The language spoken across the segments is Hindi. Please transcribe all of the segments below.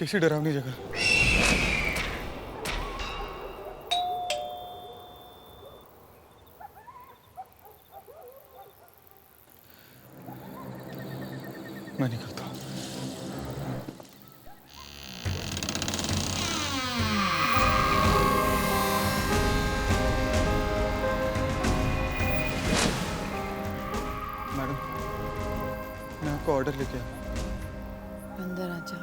कैसी डरावनी जगह। मैं निकलता हूं। मैडम, मैं आपको ऑर्डर लेके आया। अंदर आ जा।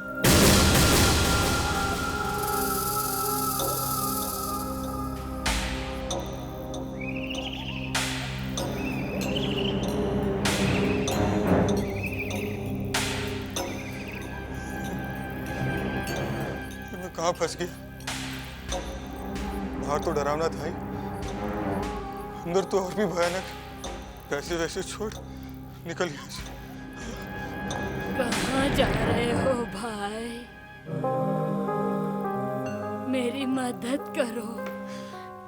मैं कहाँ फंस गया? बाहर तो डरावना था ही, अंदर तो और भी भयानक। पैसे वैसे छोड़ निकल यहाँ से। कहाँ जा रहे हो भाई? मेरी मदद करो,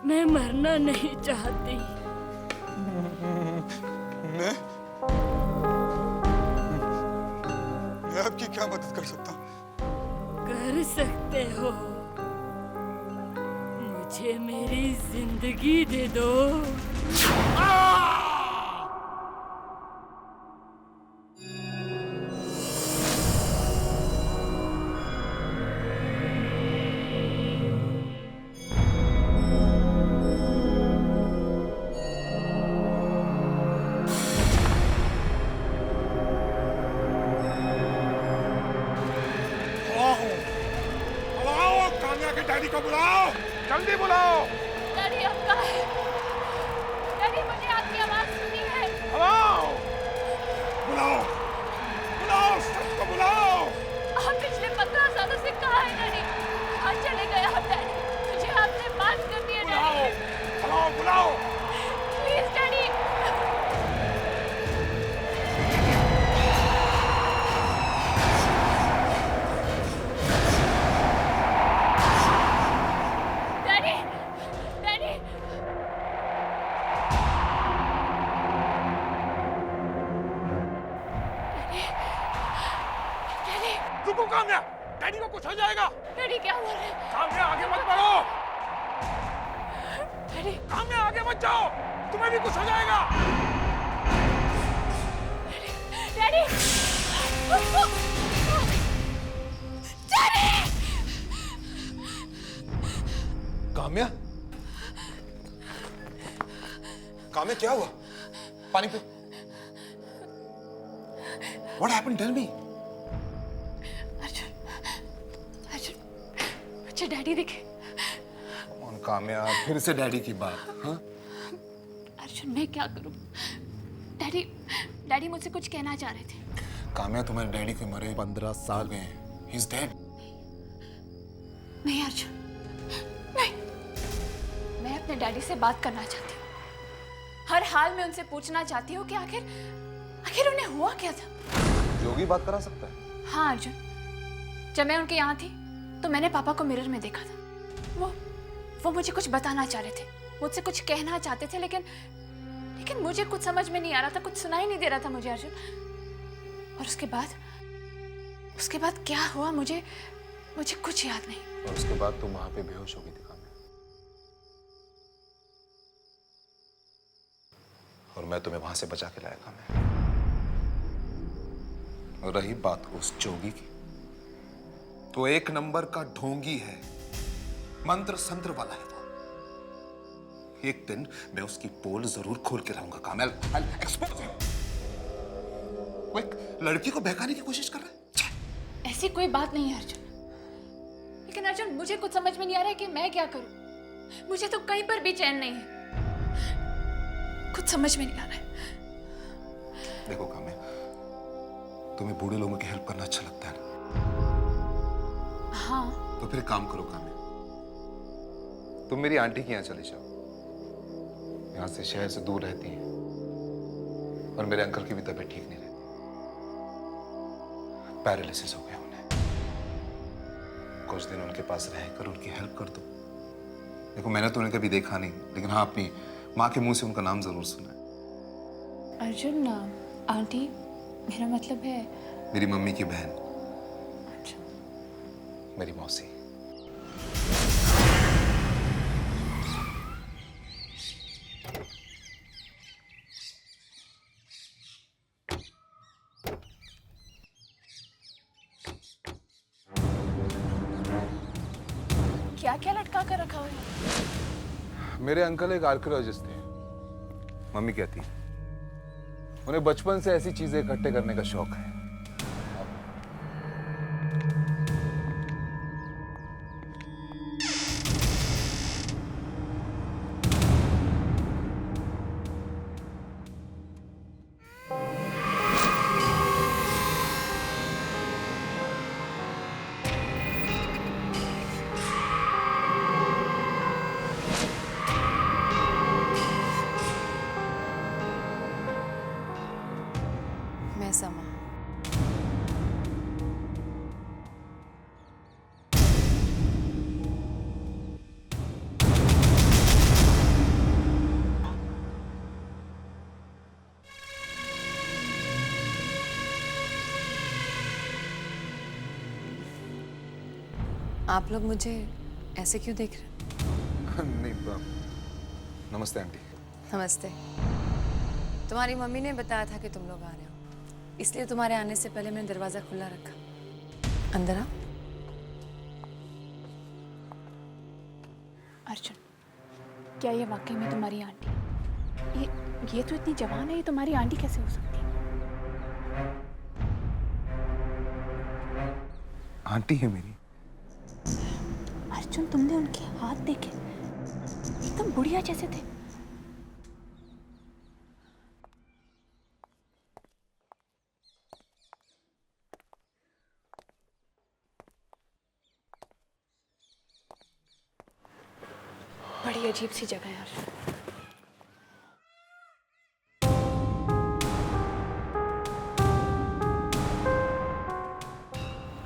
मैं मरना नहीं चाहती। मैं आपकी क्या मदद कर सकता हूँ? कर सकते हो, मुझे मेरी जिंदगी दे दो। बुलाओ कान्या के डैडी को बुलाओ, जल्दी बुलाओ। डैडी आपका है। डैडी मुझे आपकी आवाज सुनी है। बुलाओ बुलाओ बुलाओ, सबको बुलाओ। आप पिछले 15 सालों से कहाँ हैं डैडी? कहाँ चले गए आप डैडी? मुझे आपसे बात करनी है बुलाओ डैडी। बुलाओ बुलाओ। Please daddy. Daddy, daddy. Daddy, रुको काम्या, डैडी को कुछ हो जाएगा। डैडी क्या बोल रहे हैं? काम्या आगे मत बढ़ो, डैडी, काम्या आगे मत जाओ, तुम्हें भी कुछ हो जाएगा। डैडी। डैडी! काम्या, काम्या क्या हुआ? पानी P. What happened? Tell me. Arjun, Arjun, मुझे डैडी दिखे। कौन काम्या, फिर से डैडी की बात? हाँ? अर्जुन, मैं क्या करूं? डैडी, डैडी मुझसे कुछ कहना चाह रहे थे। काम्या, तुम्हारे डैडी को मरे 15 साल गए हैं। He's dead. नहीं अर्जुन, नहीं। मैं अपने डैडी से बात करना चाहती हूँ। हर हाल में उनसे पूछना चाहती हूँ कि आखिर उन्हें हुआ क्या था। योगी बात करा सकता है। हाँ अर्जुन, जब मैं उनके यहाँ थी तो मैंने पापा को मिरर में देखा था। वो मुझे कुछ बताना चाह रहे थे, मुझसे कुछ कहना चाहते थे, लेकिन मुझे कुछ समझ में नहीं आ रहा था, कुछ सुनाई नहीं दे रहा था मुझे अर्जुन। और उसके बाद क्या हुआ मुझे कुछ याद नहीं। और उसके बाद तुम वहां पे बेहोश हो गई थी काम्या, और मैं तुम्हें वहां से बचा के लाया काम्या। और रही बात उस जोगी की, तो एक नंबर का ढोंगी है, मंत्र संत्र वाला है वो। एक दिन मैं उसकी पोल जरूर खोल के रहूंगा काम्या। I'll expose him. वो एक लड़की को बहकाने की कोशिश कर रहा है। ऐसी कोई बात नहीं है अर्जुन, लेकिन अर्जुन मुझे कुछ समझ में नहीं आ रहा है कि मैं क्या करूं। मुझे तो कहीं पर भी चैन नहीं है, कुछ समझ में नहीं आ रहा है। देखो काम्या, तुम्हें बूढ़े लोगों की हेल्प करना अच्छा लगता है ना? हाँ। तो फिर काम करो काम्या, तुम मेरी आंटी के यहाँ चले जाओ। यहाँ से शहर से दूर रहती हैं, और मेरे अंकल की भी तबीयत ठीक नहीं रहती, पैरालिसिस हो गया उन्हें। कुछ दिन उनके पास रहकर उनकी हेल्प कर दो। देखो मैंने तो उन्हें कभी देखा नहीं, लेकिन हाँ अपनी माँ के मुंह से उनका नाम जरूर सुना है। अर्जुन, आंटी मेरा मतलब है मेरी मम्मी की बहन। अच्छा। मेरी मौसी। क्या क्या लटका कर रखा हुआ है? मेरे अंकल एक आर्कियोलॉजिस्ट थे। मम्मी कहती है उन्हें बचपन से ऐसी चीजें इकट्ठे करने का शौक है। मैं समा। आप लोग मुझे ऐसे क्यों देख रहे हैं? नहीं नमस्ते आंटी। नमस्ते। तुम्हारी मम्मी ने बताया था कि तुम लोग आ रहे हो, इसलिए तुम्हारे आने से पहले मैंने दरवाजा खुला रखा। अंदर आओ। अर्जुन, क्या ये वाकई में तुम्हारी आंटी? ये तो इतनी जवान है, ये तुम्हारी आंटी कैसे हो सकती है? आंटी है मेरी। अर्जुन, तुमने उनके हाथ देखे, एकदम बुढ़िया जैसे थे। बड़ी अजीब सी जगह है यार।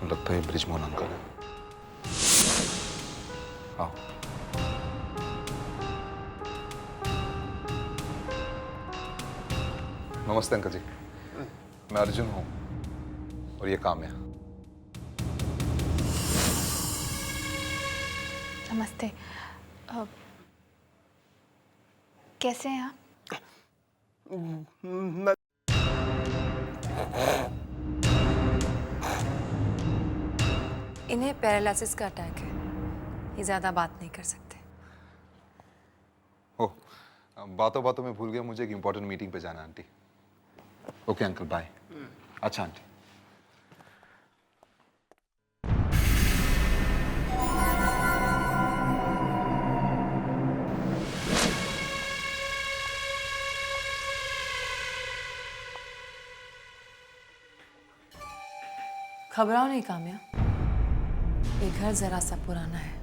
लगता है ब्रिजमोहन अंकल है। आओ। नमस्ते अंकल जी, मैं अर्जुन हूँ और ये काम्या। नमस्ते। कैसे हैं आप? इन्हें पैरालिसिस का अटैक है, ये ज्यादा बात नहीं कर सकते। ओह, बातों बातों में भूल गया, मुझे एक इंपॉर्टेंट मीटिंग पे जाना है आंटी। Okay uncle, bye. अच्छा आंटी। घबराओ नहीं काम्या, ये घर जरा सा पुराना है।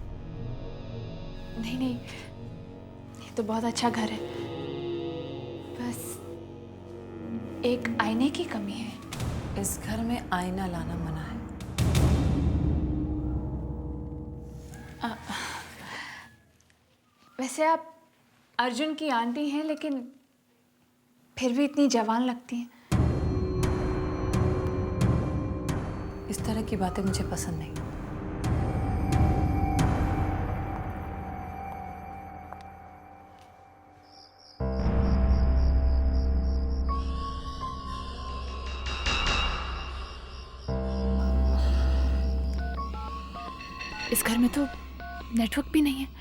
नहीं नहीं, ये तो बहुत अच्छा घर है, बस एक आईने की कमी है। इस घर में आईना लाना मना है। वैसे आप अर्जुन की आंटी हैं, लेकिन फिर भी इतनी जवान लगती हैं। इस तरह की बातें मुझे पसंद नहीं। इस घर में तो नेटवर्क भी नहीं है।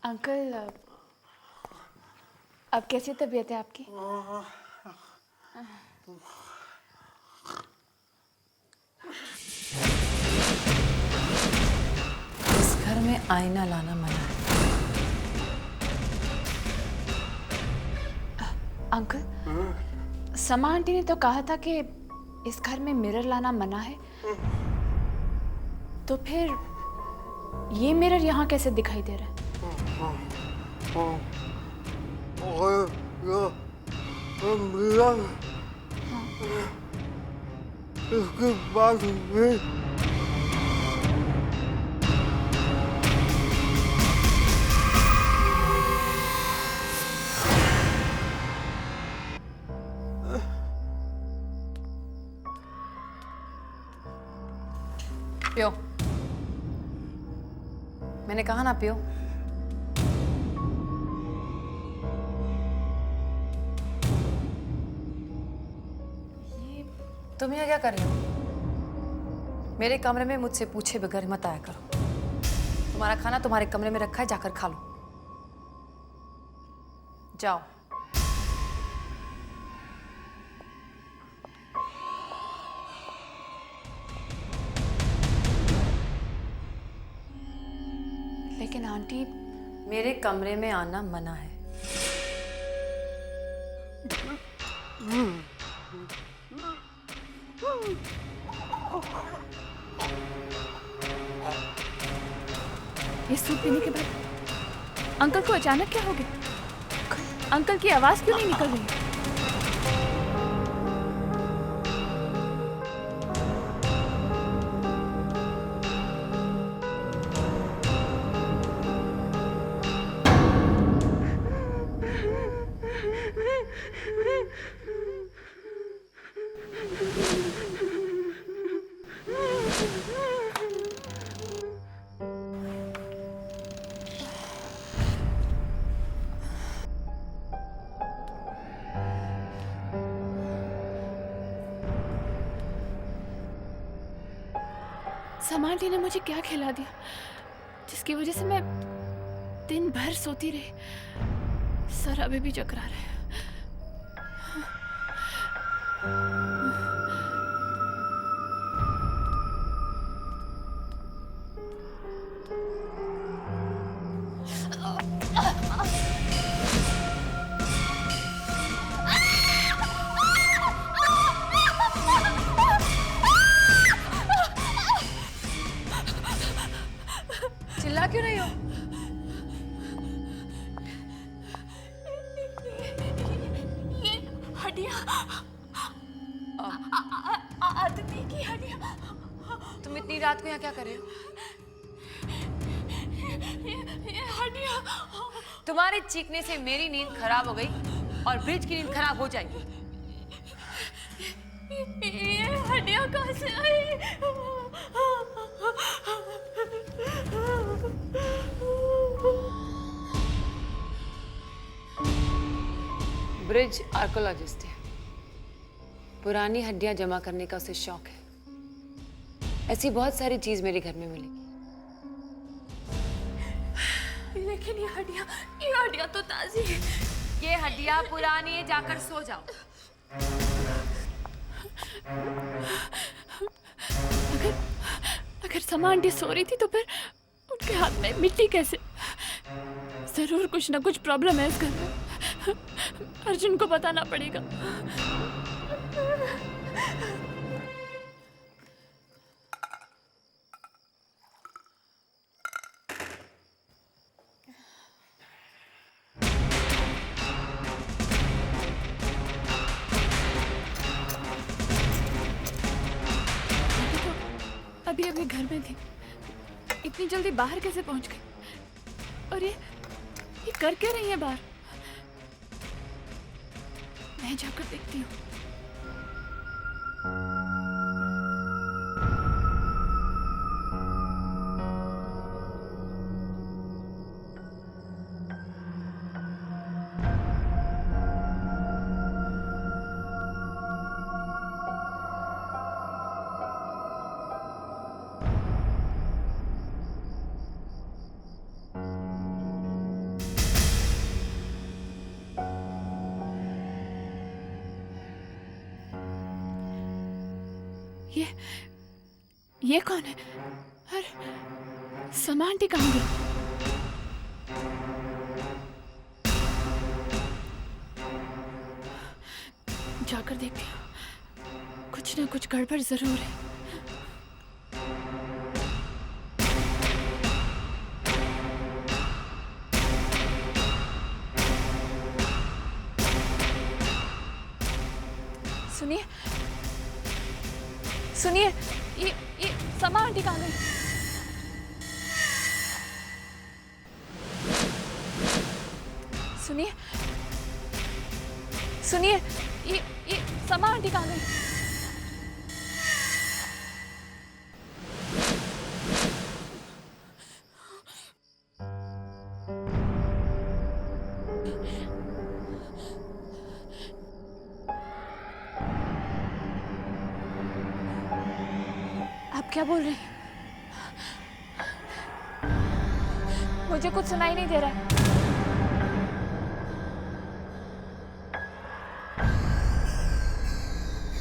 अंकल, अब कैसी तबीयत है आपकी? इस घर में आईना लाना मना है। अंकल, समा आंटी ने तो कहा था कि इस घर में मिरर लाना मना है, तो फिर ये मिरर यहाँ कैसे दिखाई दे रहा है? इसके बाद पियो। मैंने कहा ना पियो। तुम यहाँ क्या कर रहे हो? मेरे कमरे में मुझसे पूछे बगैर मत आया करो। तुम्हारा खाना तुम्हारे कमरे में रखा है, जाकर खा लो। जाओ। लेकिन आंटी, मेरे कमरे में आना मना है। ये सूप पीने के बाद अंकल को अचानक क्या हो गया? अंकल की आवाज क्यों नहीं निकल रही है? समांटी ने मुझे क्या खिला दिया जिसकी वजह से मैं दिन भर सोती रही? सर अभी भी चकरा रहे हैं। चिल्ला क्यों रही हो? ये हड्डियां, आदमी की हड्डियां। तुम इतनी रात को यहाँ क्या कर रहे हो? ये हड्डियां। तुम्हारे चीखने से मेरी नींद खराब हो गई और ब्रिज की नींद खराब हो जाएगी। ये हड्डियां कहाँ से आई? ब्रिज आर्कोलॉजिस्ट है। पुरानी हड्डियां जमा करने का उसे शौक है। ऐसी बहुत सारी चीज मेरे घर में मिलेगी। लेकिन ये हड्डियां तो ताजी है। ये हड्डियां पुरानी है, जाकर सो जाओ। अगर समा आंटी सो रही थी तो फिर उनके हाथ में मिट्टी कैसे? जरूर कुछ ना कुछ प्रॉब्लम है इस घर में। अर्जुन को बताना पड़ेगा। अभी अभी घर में थी, इतनी जल्दी बाहर कैसे पहुंच गई? और ये कर क्या रही है बाहर? मैं जाकर देखती हूँ। ये कौन है? अरे समा आंटी कहाँ गई? जाकर देखती हूँ, कुछ ना कुछ गड़बड़ जरूर है। सुनिए सुनिए, ये समा आंटी कहाँ गई? सुनिए सुनिए, ये समा आंटी कहाँ गई? आप क्या बोल रहे हैं? मुझे कुछ सुनाई नहीं दे रहा है।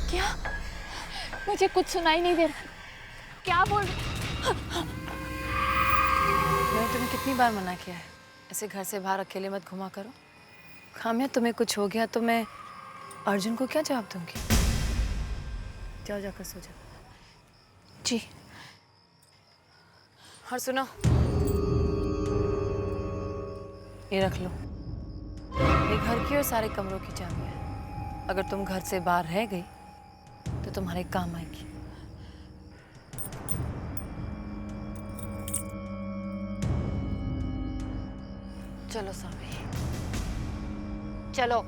क्या? मुझे कुछ सुनाई नहीं दे रहा। क्या बोल रहे? मैंने तुम्हें कितनी बार मना किया है ऐसे घर से बाहर अकेले मत घुमा करो। खामिया तुम्हें कुछ हो गया तो मैं अर्जुन को क्या जवाब दूंगी? जाओ जाकर सो जाओ। जी। और सुनो, ये रख लो, ये घर की और सारे कमरों की चाबी है। अगर तुम घर से बाहर रह गई तो तुम्हारे काम आएगी। चलो सावी, चलो।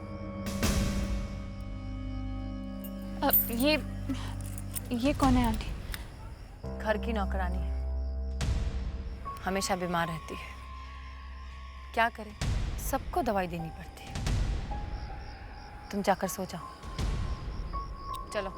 ये कौन है आंटी? घर की नौकरानी है, हमेशा बीमार रहती है। क्या करे, सबको दवाई देनी पड़ती है। तुम जाकर सो जाओ। चलो।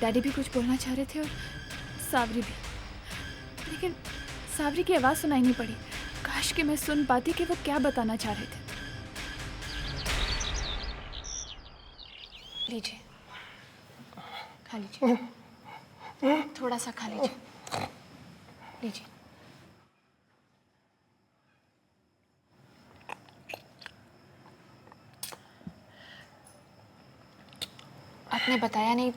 डैडी भी कुछ बोलना चाह रहे थे और सावरी भी, लेकिन सावरी की आवाज़ सुनाई नहीं पड़ी। काश कि मैं सुन पाती कि वो क्या बताना चाह रहे थे। लीजिए, खा लीजिए, थोड़ा सा खा लीजिए। लीजिए। आपने बताया नहीं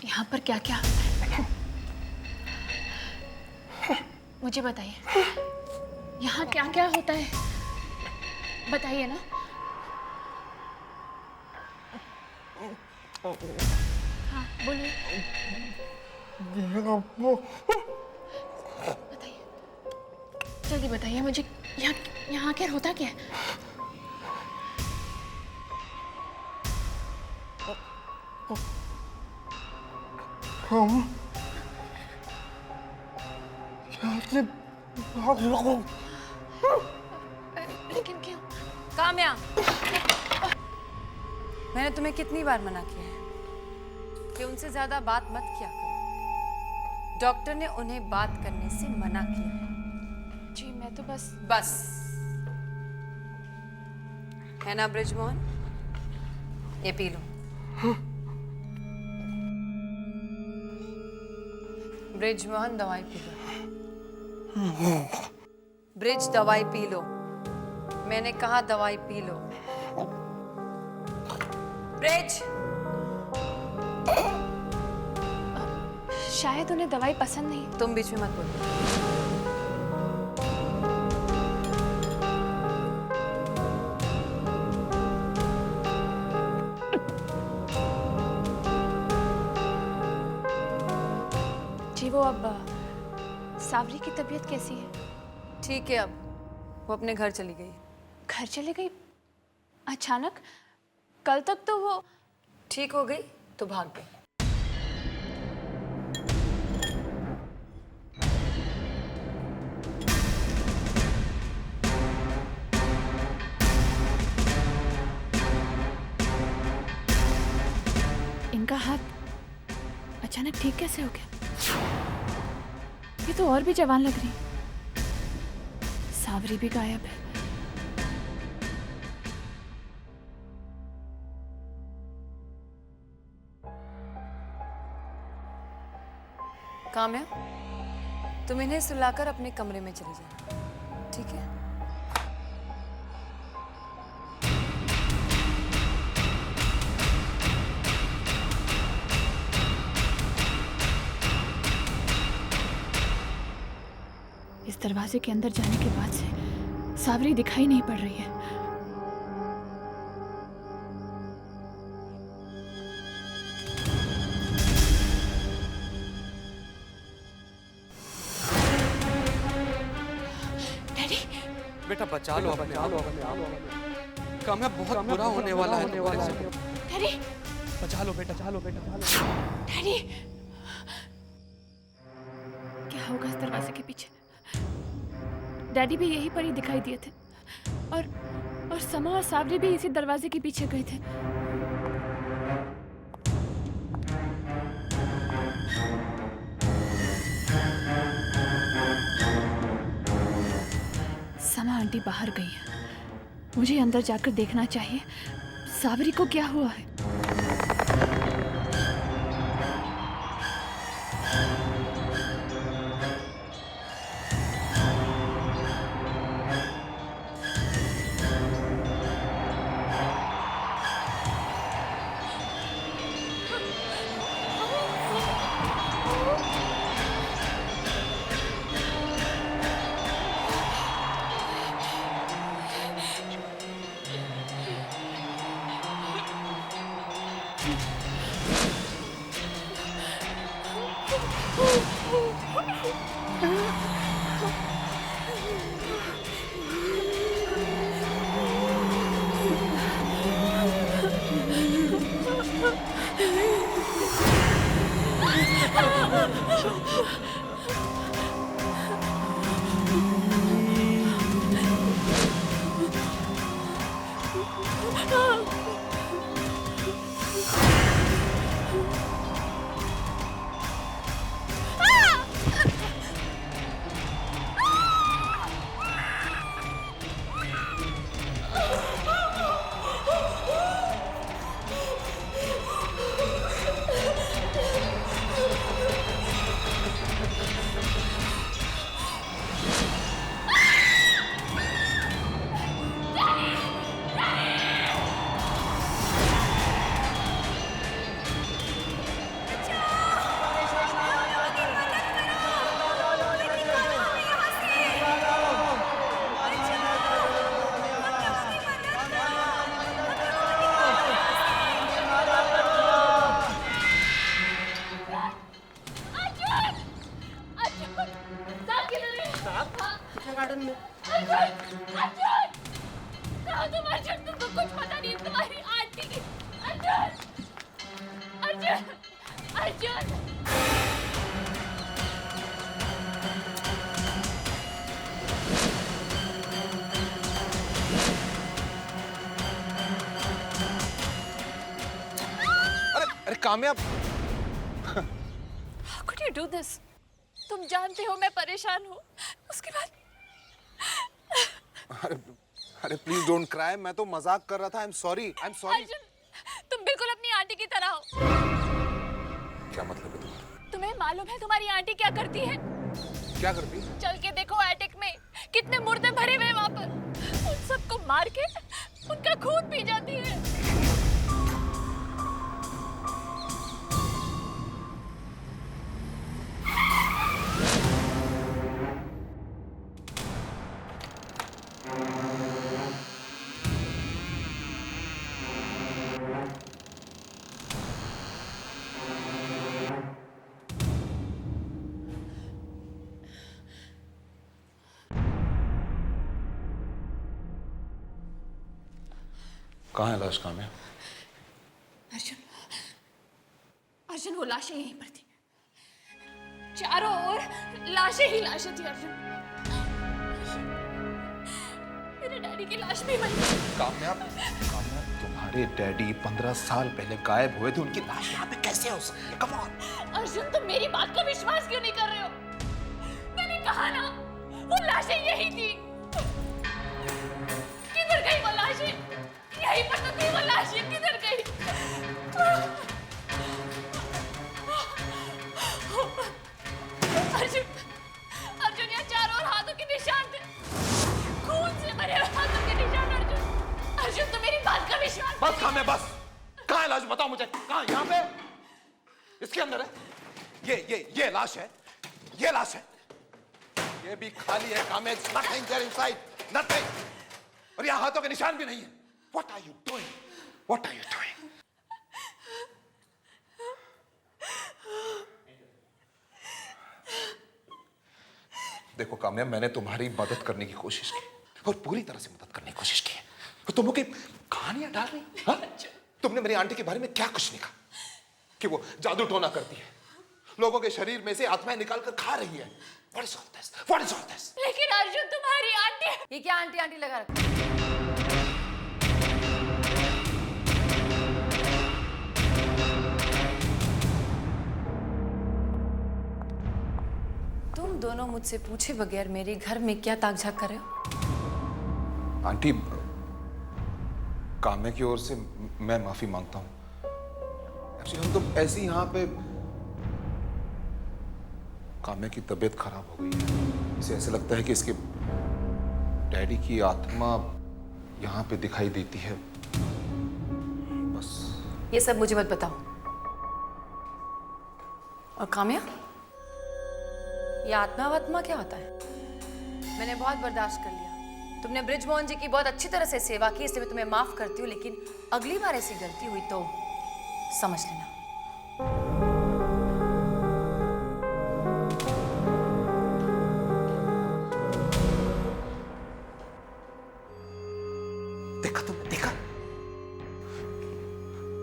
यहाँ पर क्या क्या होता है। मुझे बताइए, यहाँ क्या क्या होता है, बताइए ना। हाँ बोलिए, बताइए, जल्दी बताइए मुझे। यहाँ आखिर होता क्या है? हम यहाँ से भाग लो। लेकिन क्यों? काम्या, मैंने तुम्हें कितनी बार मना किया है कि उनसे ज्यादा बात मत किया करो। डॉक्टर ने उन्हें बात करने से मना किया है। जी मैं तो बस है ना ब्रिजमोहन, ये पी लो। ब्रिजमोहन दवाई पी लो। ब्रिज दवाई पी लो, मैंने कहा दवाई पी लो। ब्रिज, शायद उन्हें दवाई पसंद नहीं। तुम बीच में मत बोलो। जी वो अब सावरी की तबीयत कैसी है? ठीक है, अब वो अपने घर चली गई। घर चली गई अचानक? कल तक तो वो ठीक हो गई तो भाग गई। इनका हाथ अचानक ठीक कैसे हो गया? ये तो और भी जवान लग रही। सावरी भी गायब है। काम्या, तुम इन्हें सुलाकर अपने कमरे में चली जाओ, ठीक है? इस दरवाजे के अंदर जाने के बाद से सावरी दिखाई नहीं पड़ रही है। बेटा बचा लो अपने आप काम्या, बहुत बुरा होने वाला है तुम्हारे से। डैडी, बचा लो बेटा, डैडी, क्या होगा इस दरवाजे के पीछे? डैडी भी यहीं पर ही दिखाई दिए थे और समा और सावरी भी इसी दरवाजे के पीछे गए थे। समा आंटी बाहर गई है, मुझे अंदर जाकर देखना चाहिए सावरी को क्या हुआ है। तुमको कुछ पता नहीं तुम्हारी आंटी की। अर्जुन, अर्जुन, अरे कामयाब, How could you do this? तुम जानते हो मैं परेशान हूँ, उसके बाद अरे प्लीज डोंट क्राई, मैं तो मजाक कर रहा था। I am sorry. अर्जुन, तुम बिल्कुल अपनी आंटी की तरह हो। क्या मतलब है तुम्हारा? तुम्हें मालूम है तुम्हारी आंटी क्या करती है? क्या करती है? चल के देखो एटिक में कितने मुर्दे भरे हुए हैं वहाँ पर। उन सबको मार के उनका खून पी जाती है। कहाँ है लाश कामयाब? अर्जुन, अर्जुन वो लाशें यहीं पर थी, चारों ओर लाशें ही लाशें थी। अर्जुन, मेरे डैडी की लाश भी वहीं थी। कामयाब, तुम्हारे डैडी 15 साल पहले गायब हुए थे, उनकी लाश यहाँ पे कैसे हो सकती है? Come on. अर्जुन, तुम मेरी बात का विश्वास क्यों नहीं कर रहे हो? मैंने कहा ना, वो लाशें यही थी। किधर गई वो लाशें? यहीं पर तो थी वो लाशें, किधर गई? अर्जुन, अर्जुन, यहाँ चारों ओर हाथों के निशान थे, खून से भरे हुए हाथों के निशान। अर्जुन, अर्जुन, तो मेरी बात का विश्वास। बस कामयाब, बस। कहाँ है लाश? बताओ मुझे, कहाँ? यहाँ पे? इसके अंदर है? ये लाश है, ये लाश है। ये भी खाली है कामयाब। Nothing there inside, nothing। और यहाँ हाथों के निशान भी नहीं है। What are you doing? What are you doing? देखो कामयाब, मैंने तुम्हारी मदद करने की कोशिश की, और पूरी तरह से मदद करने की कोशिश की है। तो तुम लोग की कहानियां डाल रही, हाँ? तुमने मेरी आंटी के बारे में क्या कुछ नहीं कहा कि वो जादू टोना करती है, लोगों के शरीर में से आत्माएं निकाल कर खा रही है। What is all this? What is all this? लेकिन अर्जुन तुम्हारी आंटी। ये क्या आंटी आंटी लगा रखा? तुम दोनों मुझसे पूछे बगैर मेरे घर में क्या ताक-झाक कर रहे हो? आंटी, काम्या की ओर से मैं माफी मांगता हूँ। एक्चुअली हम तो ऐसे ही यहाँ पे, काम्या की तबीयत खराब हो गई है, इसे ऐसे लगता है कि इसके डैडी की आत्मा यहाँ पे दिखाई देती है, बस। ये सब मुझे मत बताओ। और काम्या, ये आत्मा वात्मा क्या होता है? मैंने बहुत बर्दाश्त कर लिया। तुमने बृजमोहन जी की बहुत अच्छी तरह से सेवा की, इसलिए मैं तुम्हें माफ करती हूँ, लेकिन अगली बार ऐसी गलती हुई तो समझ लेना। देखा तुमने, देखा?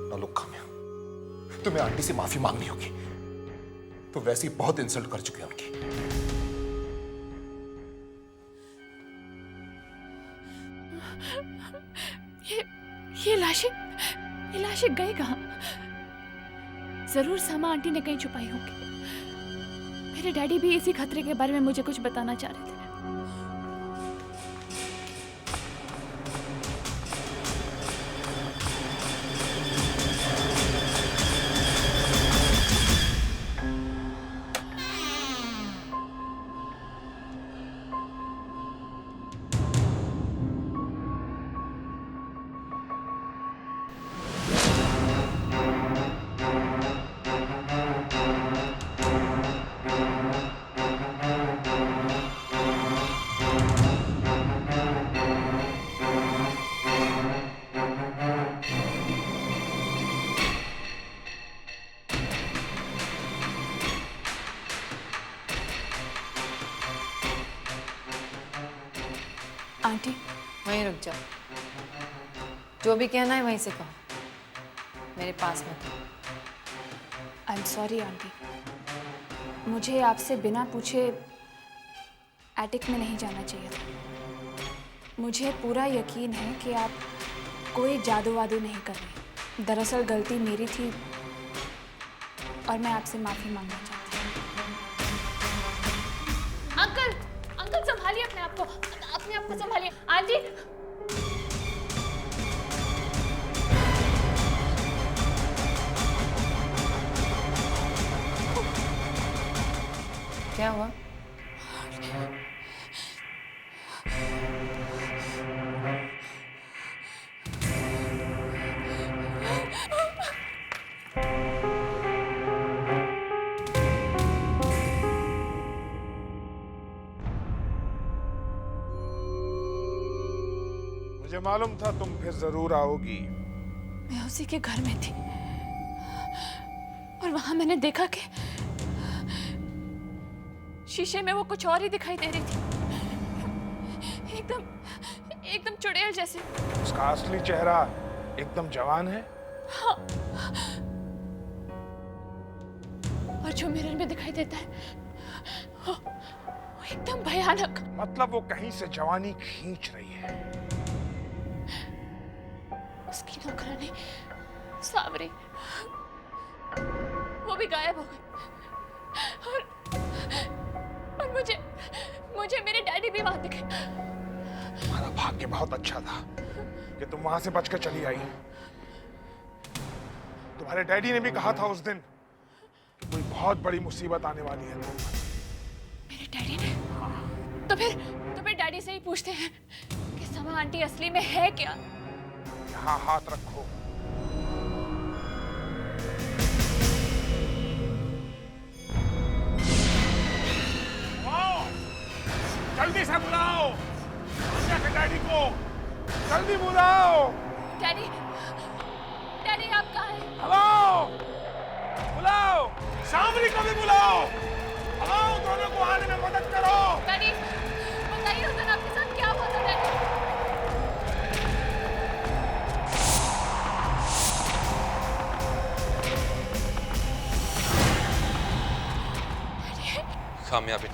ना लो काम्या, तुम्हें आंटी से माफी मांगनी होगी। तो वैसे ही बहुत इंसल्ट कर चुके हैं उनकी। ये लाशें गई कहाँ? जरूर सामा आंटी ने कहीं छुपाई होगी। मेरे डैडी भी इसी खतरे के बारे में मुझे कुछ बताना चाह रहे थे। आंटी, वहीं रुक जाओ। जो भी कहना है वहीं से कहो, मेरे पास मत। आई एम सॉरी आंटी, मुझे आपसे बिना पूछे एटिक में नहीं जाना चाहिए था। मुझे पूरा यकीन है कि आप कोई जादू वादू नहीं कर रहे। दरअसल गलती मेरी थी और मैं आपसे माफी मांगना चाहती हूँ। अंकल संभालिए अपने आप को संभालिए। आंटी, क्या हुआ? मुझे मालूम था तुम फिर जरूर आओगी। मैं उसी के घर में थी और वहां मैंने देखा कि शीशे में वो कुछ और ही दिखाई दे रही थी। एकदम चुड़ैल जैसे। उसका असली चेहरा एकदम जवान है। हाँ। और जो मिरर में दिखाई देता है वो एकदम भयानक। मतलब वो कहीं से जवानी खींच रही है। उसकी नौकरानी सावरी, वो भी गायब हो गई। और मुझे मेरे डैडी भी वहां दिखे। तुम्हारा भाग्य बहुत अच्छा था कि तुम वहां से बचकर चली आई। तुम्हारे डैडी ने भी कहा था उस दिन कि कोई बहुत बड़ी मुसीबत आने वाली है। मेरे डैडी ने? तो फिर डैडी से ही पूछते हैं कि समा आंटी असली में है क्या? यहाँ हाथ रखो। जल्दी से बुलाओ के डैडी को, जल्दी बुलाओ। डैडी आप कहाँ हैं? हेलो, बुलाओ, सामरी को भी बुलाओ। हेलो, दोनों को आने में मदद करो। डैडी बताइए उस दिन आपके साथ क्या हुआ था? डैडी कामयाबी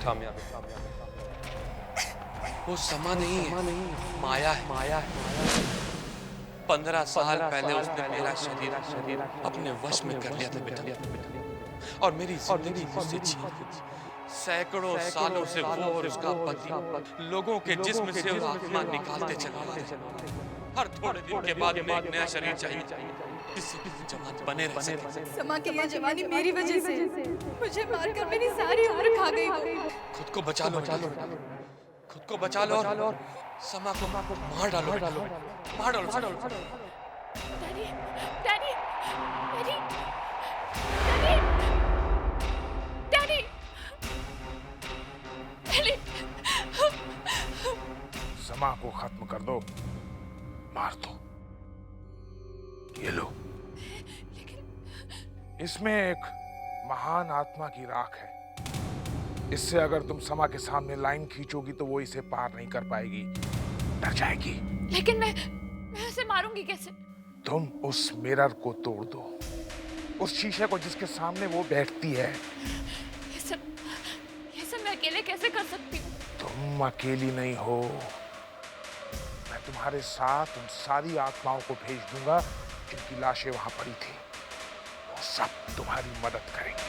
वो समा नहीं है, माया है। 15 साल पहले उसने मेरा शरीर अपने वश में कर लिया था बेटा, और मेरी जिंदगी मुझसे छीन ली। सैकड़ों सालों से वो और उसका पति लोगों के जिस्म से वो आत्मा निकालते चले गए। हर थोड़े दिन के बाद उन्हें एक नया शरीर चाहिए जिससे जवान बने रह सके। समा की ये जवानी मेरी वजह से, मुझे मारकर मेरी सारी उम्र खा गई। खुद को बचा लो, खुद को बचा लो और समा को मार डालो, मार डालो। Daddy, daddy, daddy, daddy, daddy, समा को खत्म कर दो, मार दो। ये लो, इसमें एक महान आत्मा की राख है। इससे अगर तुम समा के सामने लाइन खींचोगी तो वो इसे पार नहीं कर पाएगी, डर जाएगी। लेकिन मैं उसे मारूंगी कैसे? तुम उस मिरर को तोड़ दो, उस शीशे को जिसके सामने वो बैठती है। ये सब मैं अकेले कैसे कर सकती हूँ? तुम अकेली नहीं हो, मैं तुम्हारे साथ उन सारी आत्माओं को भेज दूंगा जिनकी लाशें वहां पड़ी थी। वो सब तुम्हारी मदद करेंगे।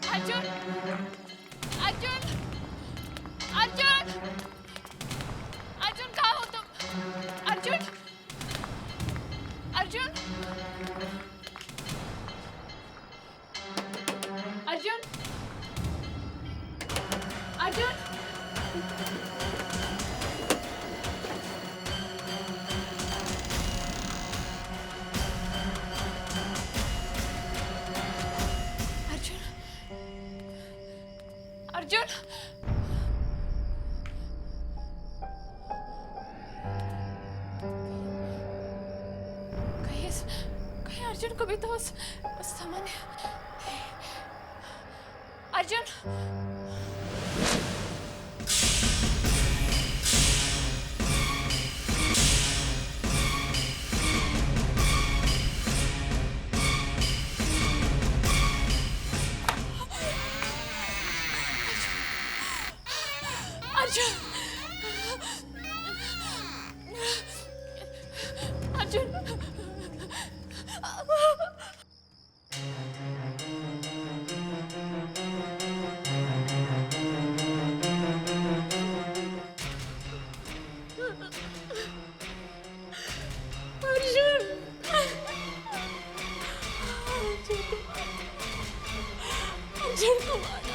अर्जुन, अर्जुन, अर्जुन, अर्जुन कहाँ हो तुम? अर्जुन, अर्जुन, अर्जुन, अर्जुन, अर्जुन, कहीं अर्जुन को भी तो उस सामान्य अर्जुन, अर्जुन, अर्जुन को मारना।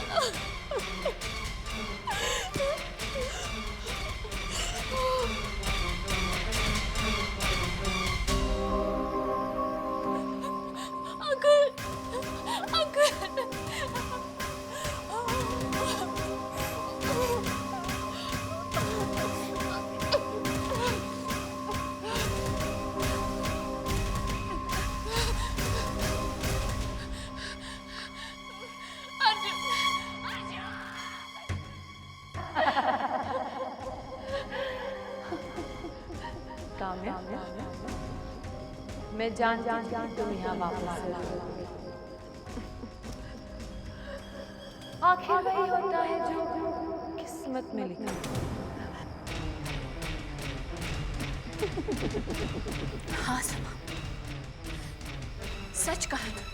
काम्या, मैं जानती हूँ तुम यहाँ वापस आओगे। आखिर वही होता है जो किस्मत में लिखा है। हाँ समा, सच कहा तुम।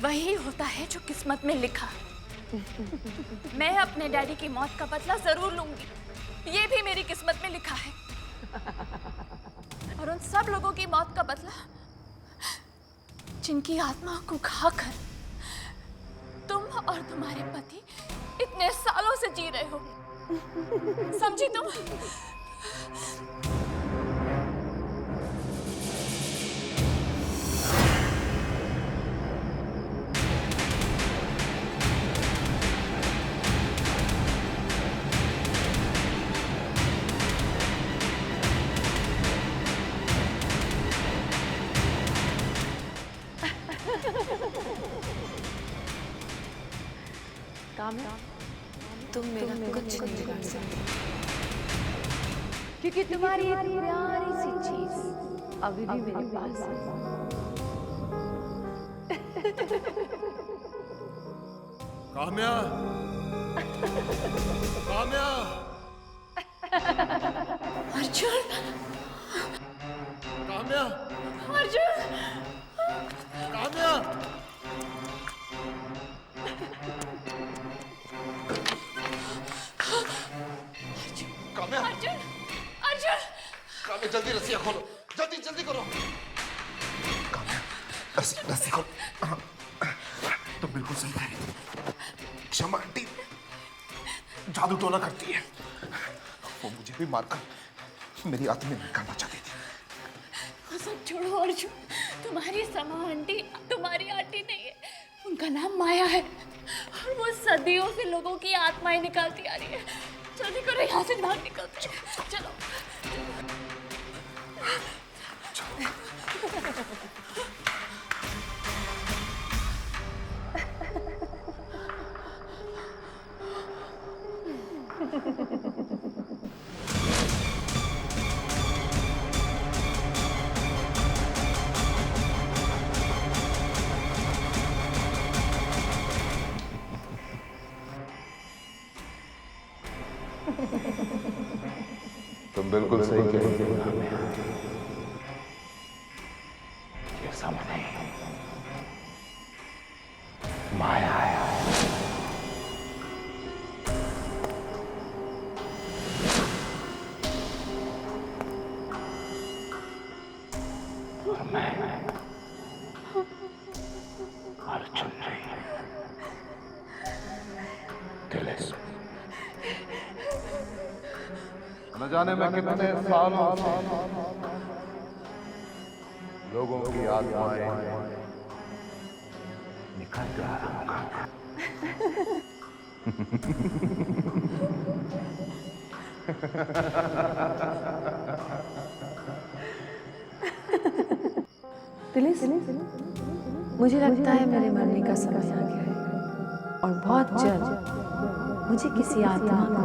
वही होता है जो किस्मत में लिखा। मैं अपने डैडी की मौत का बदला जरूर लूंगी, ये भी मेरी किस्मत में लिखा है। और उन सब लोगों की मौत का बदला जिनकी आत्मा को खाकर तुम और तुम्हारे पति इतने सालों से जी रहे हो। समझी तुम? काम्या, तुम मेरा कुछ नहीं बिगाड़ सकते। क्योंकि तुम्हारी ये प्यारी सी चीज अभी भी मेरे पास है। काम्या, काम्या, अर्जुन, काम्या, अर्जुन, काम्या। काम्या, अर्जुन, अर्जुन। काम्या जल्दी रस्सियां खोलो, जल्दी जल्दी करो। काम्या रस्सी खोलो। तुम बिल्कुल सही कह रही थी। क्षमा आंटी जादू टोना करती है। वो मुझे भी मारकर मेरी आत्मा में निकालना चाहती थी। वो सब छोड़ो अर्जुन, तुम्हारी समा आंटी तुम्हारी आंटी नहीं है, उनका नाम माया है और वो सदियों से लोगों की आत्माएं निकालती आ रही है। जल्दी करो, यहाँ से भाग निकलते हैं। चलो। तुम बिल्कुल सही कह रही हो। ये सामने माया है। और मैं अर्जुन नहीं, तिलिस्म। न जाने मैं कितने सालों से लोगों की आत्माएं निकालते आ रहा हूँ। मुझे लगता है मेरे मरने का समय आ गया है और बहुत जल्द मुझे किसी आत्मा को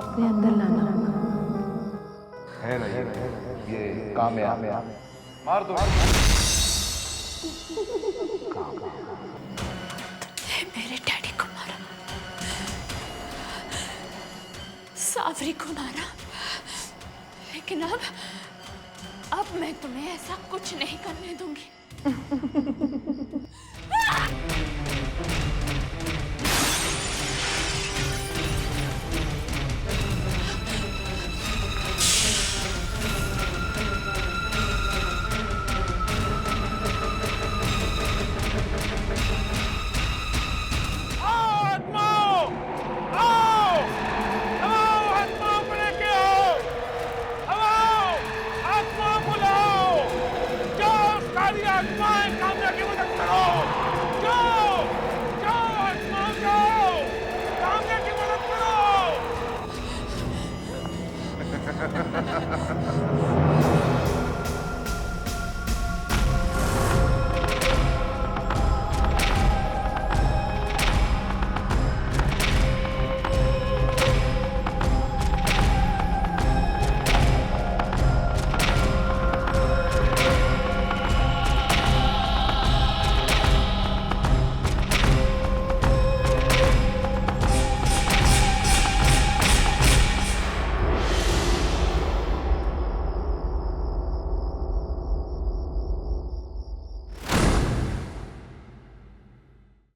अपने अंदर लाना होगा। है ना ये काम्या, मार दो। मेरे डैडी को मारा, सावरी को मारा, लेकिन अब मैं तुम्हें ऐसा कुछ नहीं करने दूंगी।